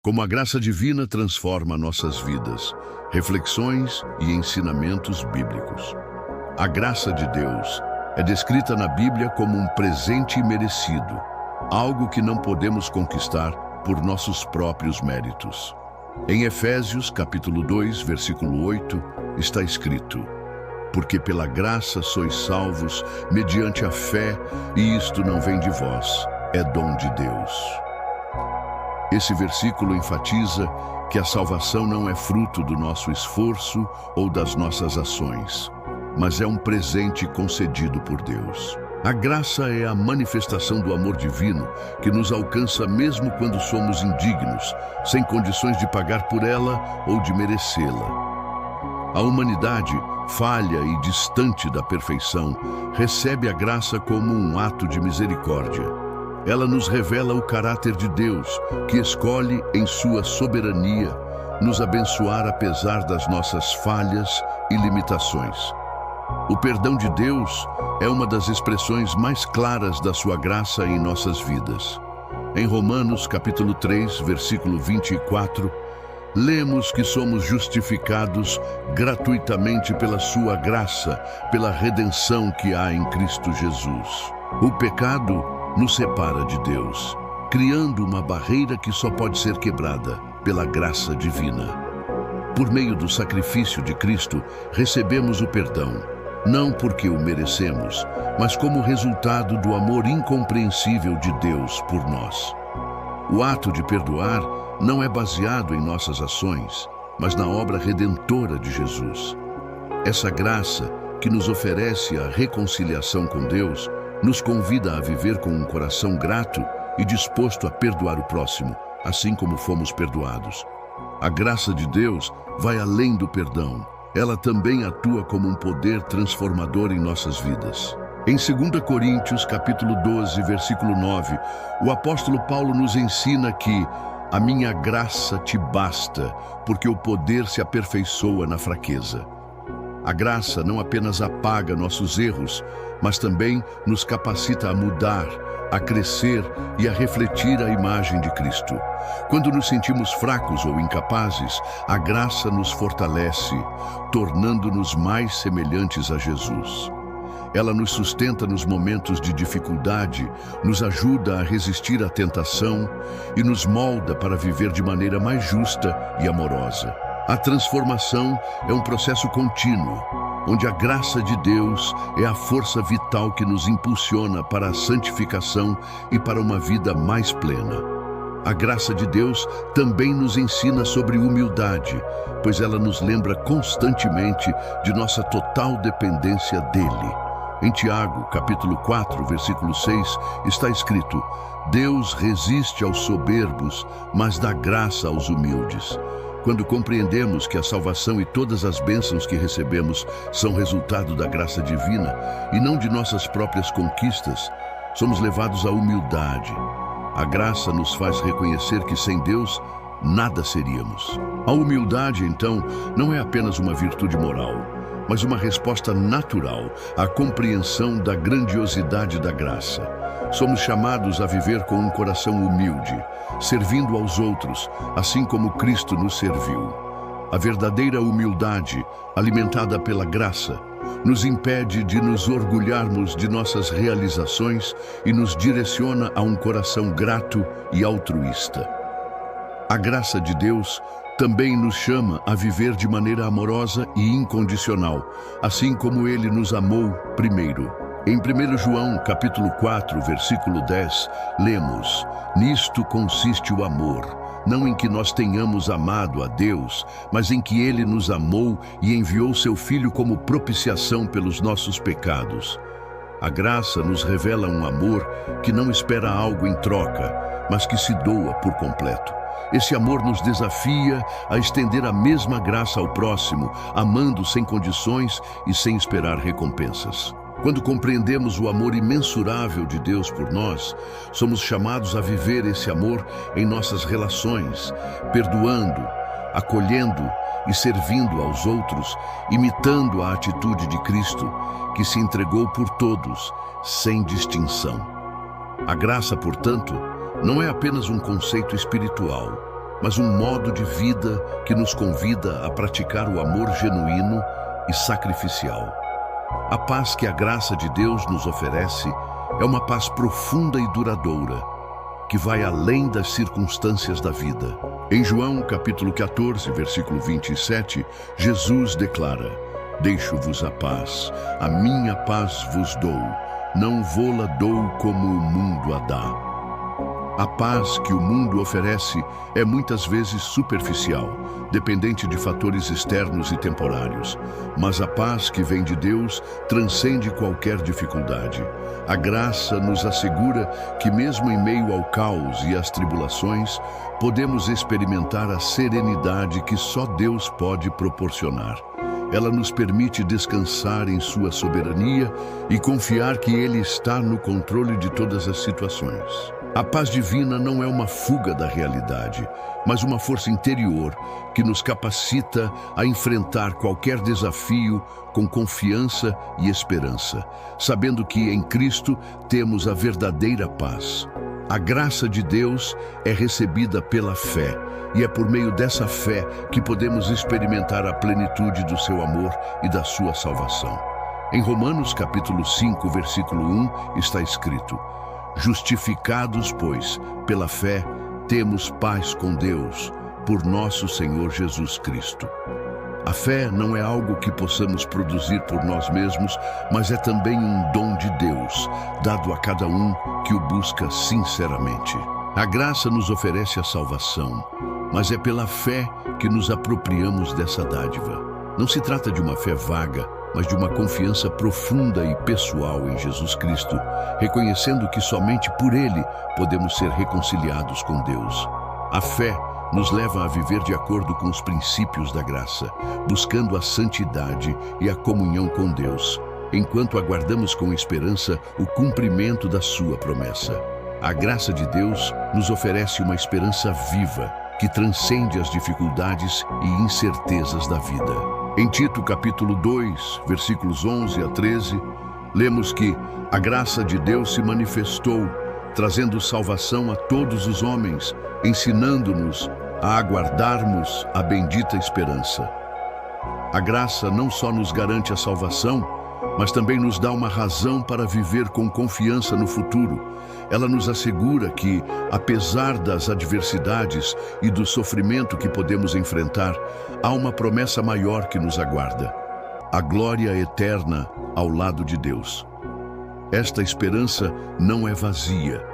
Como a graça divina transforma nossas vidas, reflexões e ensinamentos bíblicos. A graça de Deus é descrita na Bíblia como um presente imerecido, algo que não podemos conquistar por nossos próprios méritos. Em Efésios, capítulo 2, versículo 8, está escrito: porque pela graça sois salvos, mediante a fé, e isto não vem de vós, é dom de Deus. Esse versículo enfatiza que a salvação não é fruto do nosso esforço ou das nossas ações, mas é um presente concedido por Deus. A graça é a manifestação do amor divino que nos alcança mesmo quando somos indignos, sem condições de pagar por ela ou de merecê-la. A humanidade, falha e distante da perfeição, recebe a graça como um ato de misericórdia. Ela nos revela o caráter de Deus, que escolhe, em sua soberania, nos abençoar apesar das nossas falhas e limitações. O perdão de Deus é uma das expressões mais claras da sua graça em nossas vidas. Em Romanos, capítulo 3, versículo 24, lemos que somos justificados gratuitamente pela sua graça, pela redenção que há em Cristo Jesus. O pecado nos separa de Deus, criando uma barreira que só pode ser quebrada pela graça divina. Por meio do sacrifício de Cristo, recebemos o perdão, não porque o merecemos, mas como resultado do amor incompreensível de Deus por nós. O ato de perdoar não é baseado em nossas ações, mas na obra redentora de Jesus. Essa graça, que nos oferece a reconciliação com Deus, nos convida a viver com um coração grato e disposto a perdoar o próximo, assim como fomos perdoados. A graça de Deus vai além do perdão. Ela também atua como um poder transformador em nossas vidas. Em 2 Coríntios, capítulo 12, versículo 9, o apóstolo Paulo nos ensina que a minha graça te basta, porque o poder se aperfeiçoa na fraqueza. A graça não apenas apaga nossos erros, mas também nos capacita a mudar, a crescer e a refletir a imagem de Cristo. Quando nos sentimos fracos ou incapazes, a graça nos fortalece, tornando-nos mais semelhantes a Jesus. Ela nos sustenta nos momentos de dificuldade, nos ajuda a resistir à tentação e nos molda para viver de maneira mais justa e amorosa. A transformação é um processo contínuo, onde a graça de Deus é a força vital que nos impulsiona para a santificação e para uma vida mais plena. A graça de Deus também nos ensina sobre humildade, pois ela nos lembra constantemente de nossa total dependência dele. Em Tiago, capítulo 4, versículo 6, está escrito: Deus resiste aos soberbos, mas dá graça aos humildes. Quando compreendemos que a salvação e todas as bênçãos que recebemos são resultado da graça divina e não de nossas próprias conquistas, somos levados à humildade. A graça nos faz reconhecer que sem Deus nada seríamos. A humildade, então, não é apenas uma virtude moral, mas uma resposta natural à compreensão da grandiosidade da graça. Somos chamados a viver com um coração humilde, servindo aos outros, assim como Cristo nos serviu. A verdadeira humildade, alimentada pela graça, nos impede de nos orgulharmos de nossas realizações e nos direciona a um coração grato e altruísta. A graça de Deus também nos chama a viver de maneira amorosa e incondicional, assim como Ele nos amou primeiro. Em 1 João, capítulo 4, versículo 10, lemos: nisto consiste o amor, não em que nós tenhamos amado a Deus, mas em que Ele nos amou e enviou seu Filho como propiciação pelos nossos pecados. A graça nos revela um amor que não espera algo em troca, mas que se doa por completo. Esse amor nos desafia a estender a mesma graça ao próximo, amando sem condições e sem esperar recompensas. Quando compreendemos o amor imensurável de Deus por nós, somos chamados a viver esse amor em nossas relações, perdoando, acolhendo e servindo aos outros, imitando a atitude de Cristo, que se entregou por todos, sem distinção. A graça, portanto, não é apenas um conceito espiritual, mas um modo de vida que nos convida a praticar o amor genuíno e sacrificial. A paz que a graça de Deus nos oferece é uma paz profunda e duradoura, que vai além das circunstâncias da vida. Em João, capítulo 14, versículo 27, Jesus declara: "Deixo-vos a minha paz vos dou, não vô-la dou como o mundo a dá." A paz que o mundo oferece é muitas vezes superficial, dependente de fatores externos e temporários. Mas a paz que vem de Deus transcende qualquer dificuldade. A graça nos assegura que mesmo em meio ao caos e às tribulações, podemos experimentar a serenidade que só Deus pode proporcionar. Ela nos permite descansar em sua soberania e confiar que Ele está no controle de todas as situações. A paz divina não é uma fuga da realidade, mas uma força interior que nos capacita a enfrentar qualquer desafio com confiança e esperança, sabendo que em Cristo temos a verdadeira paz. A graça de Deus é recebida pela fé, e é por meio dessa fé que podemos experimentar a plenitude do seu amor e da sua salvação. Em Romanos capítulo 5, versículo 1, está escrito: "Justificados, pois, pela fé, temos paz com Deus, por nosso Senhor Jesus Cristo." A fé não é algo que possamos produzir por nós mesmos, mas é também um dom de Deus, dado a cada um que o busca sinceramente. A graça nos oferece a salvação, mas é pela fé que nos apropriamos dessa dádiva. Não se trata de uma fé vaga, mas de uma confiança profunda e pessoal em Jesus Cristo, reconhecendo que somente por Ele podemos ser reconciliados com Deus. A fé nos leva a viver de acordo com os princípios da graça, buscando a santidade e a comunhão com Deus, enquanto aguardamos com esperança o cumprimento da sua promessa. A graça de Deus nos oferece uma esperança viva, que transcende as dificuldades e incertezas da vida. Em Tito capítulo 2, versículos 11 a 13, lemos que a graça de Deus se manifestou, trazendo salvação a todos os homens, ensinando-nos a aguardarmos a bendita esperança. A graça não só nos garante a salvação, mas também nos dá uma razão para viver com confiança no futuro. Ela nos assegura que, apesar das adversidades e do sofrimento que podemos enfrentar, há uma promessa maior que nos aguarda: a glória eterna ao lado de Deus. Esta esperança não é vazia,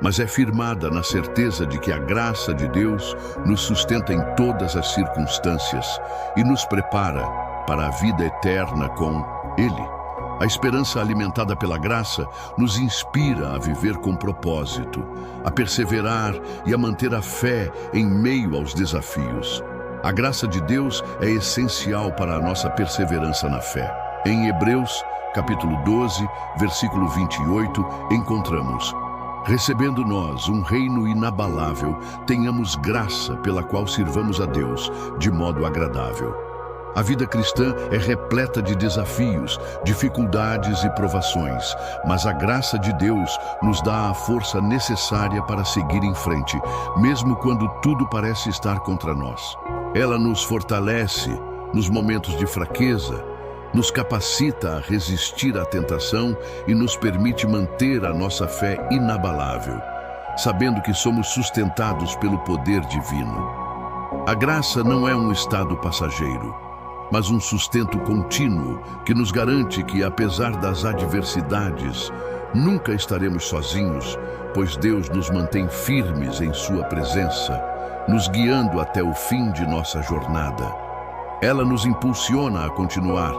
mas é firmada na certeza de que a graça de Deus nos sustenta em todas as circunstâncias e nos prepara para a vida eterna com Ele. A esperança alimentada pela graça nos inspira a viver com propósito, a perseverar e a manter a fé em meio aos desafios. A graça de Deus é essencial para a nossa perseverança na fé. Em Hebreus, capítulo 12, versículo 28, encontramos: "Recebendo nós um reino inabalável, tenhamos graça pela qual sirvamos a Deus de modo agradável." A vida cristã é repleta de desafios, dificuldades e provações, mas a graça de Deus nos dá a força necessária para seguir em frente, mesmo quando tudo parece estar contra nós. Ela nos fortalece nos momentos de fraqueza, nos capacita a resistir à tentação e nos permite manter a nossa fé inabalável, sabendo que somos sustentados pelo poder divino. A graça não é um estado passageiro, mas um sustento contínuo que nos garante que, apesar das adversidades, nunca estaremos sozinhos, pois Deus nos mantém firmes em sua presença, nos guiando até o fim de nossa jornada. Ela nos impulsiona a continuar,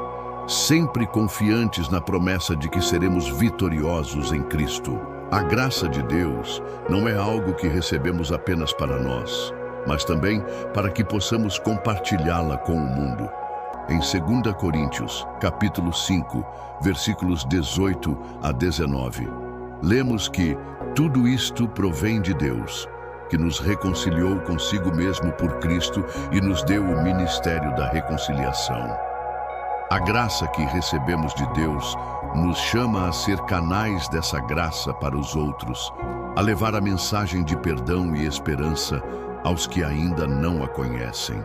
sempre confiantes na promessa de que seremos vitoriosos em Cristo. A graça de Deus não é algo que recebemos apenas para nós, mas também para que possamos compartilhá-la com o mundo. Em 2 Coríntios, capítulo 5, versículos 18 a 19, lemos que tudo isto provém de Deus, que nos reconciliou consigo mesmo por Cristo e nos deu o ministério da reconciliação. A graça que recebemos de Deus nos chama a ser canais dessa graça para os outros, a levar a mensagem de perdão e esperança, aos que ainda não a conhecem.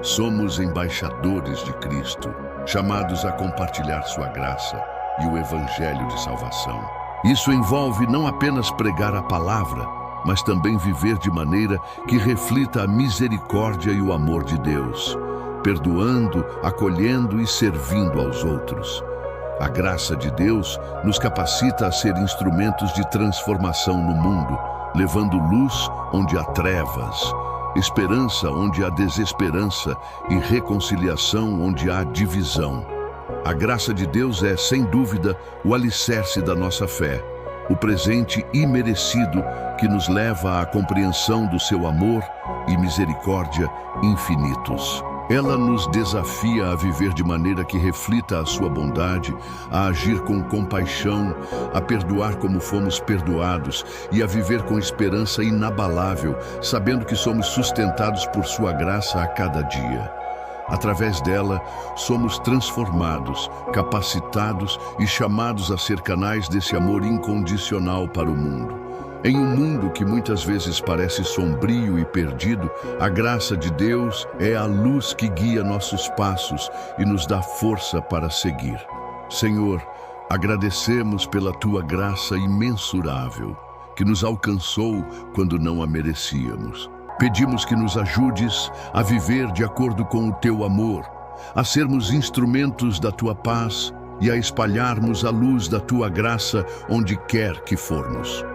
Somos embaixadores de Cristo, chamados a compartilhar sua graça e o Evangelho de salvação. Isso envolve não apenas pregar a palavra, mas também viver de maneira que reflita a misericórdia e o amor de Deus, perdoando, acolhendo e servindo aos outros. A graça de Deus nos capacita a ser instrumentos de transformação no mundo, levando luz onde há trevas, esperança onde há desesperança e reconciliação onde há divisão. A graça de Deus é, sem dúvida, o alicerce da nossa fé, o presente imerecido que nos leva à compreensão do seu amor e misericórdia infinitos. Ela nos desafia a viver de maneira que reflita a sua bondade, a agir com compaixão, a perdoar como fomos perdoados e a viver com esperança inabalável, sabendo que somos sustentados por sua graça a cada dia. Através dela, somos transformados, capacitados e chamados a ser canais desse amor incondicional para o mundo. Em um mundo que muitas vezes parece sombrio e perdido, a graça de Deus é a luz que guia nossos passos e nos dá força para seguir. Senhor, agradecemos pela tua graça imensurável, que nos alcançou quando não a merecíamos. Pedimos que nos ajudes a viver de acordo com o teu amor, a sermos instrumentos da tua paz e a espalharmos a luz da tua graça onde quer que formos.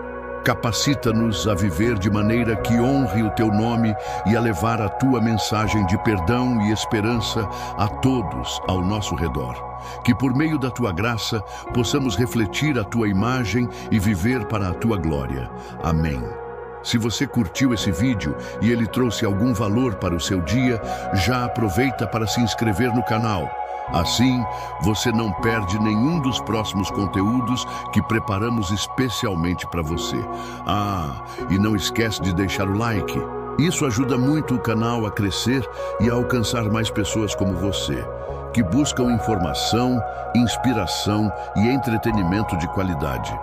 Capacita-nos a viver de maneira que honre o teu nome e a levar a tua mensagem de perdão e esperança a todos ao nosso redor. Que por meio da tua graça possamos refletir a tua imagem e viver para a tua glória. Amém. Se você curtiu esse vídeo e ele trouxe algum valor para o seu dia, já aproveita para se inscrever no canal. Assim, você não perde nenhum dos próximos conteúdos que preparamos especialmente para você. E não esquece de deixar o like. Isso ajuda muito o canal a crescer e a alcançar mais pessoas como você, que buscam informação, inspiração e entretenimento de qualidade.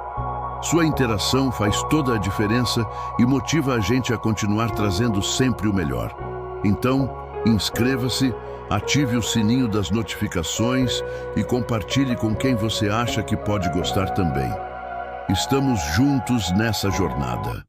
Sua interação faz toda a diferença e motiva a gente a continuar trazendo sempre o melhor. Então, inscreva-se, ative o sininho das notificações e compartilhe com quem você acha que pode gostar também. Estamos juntos nessa jornada.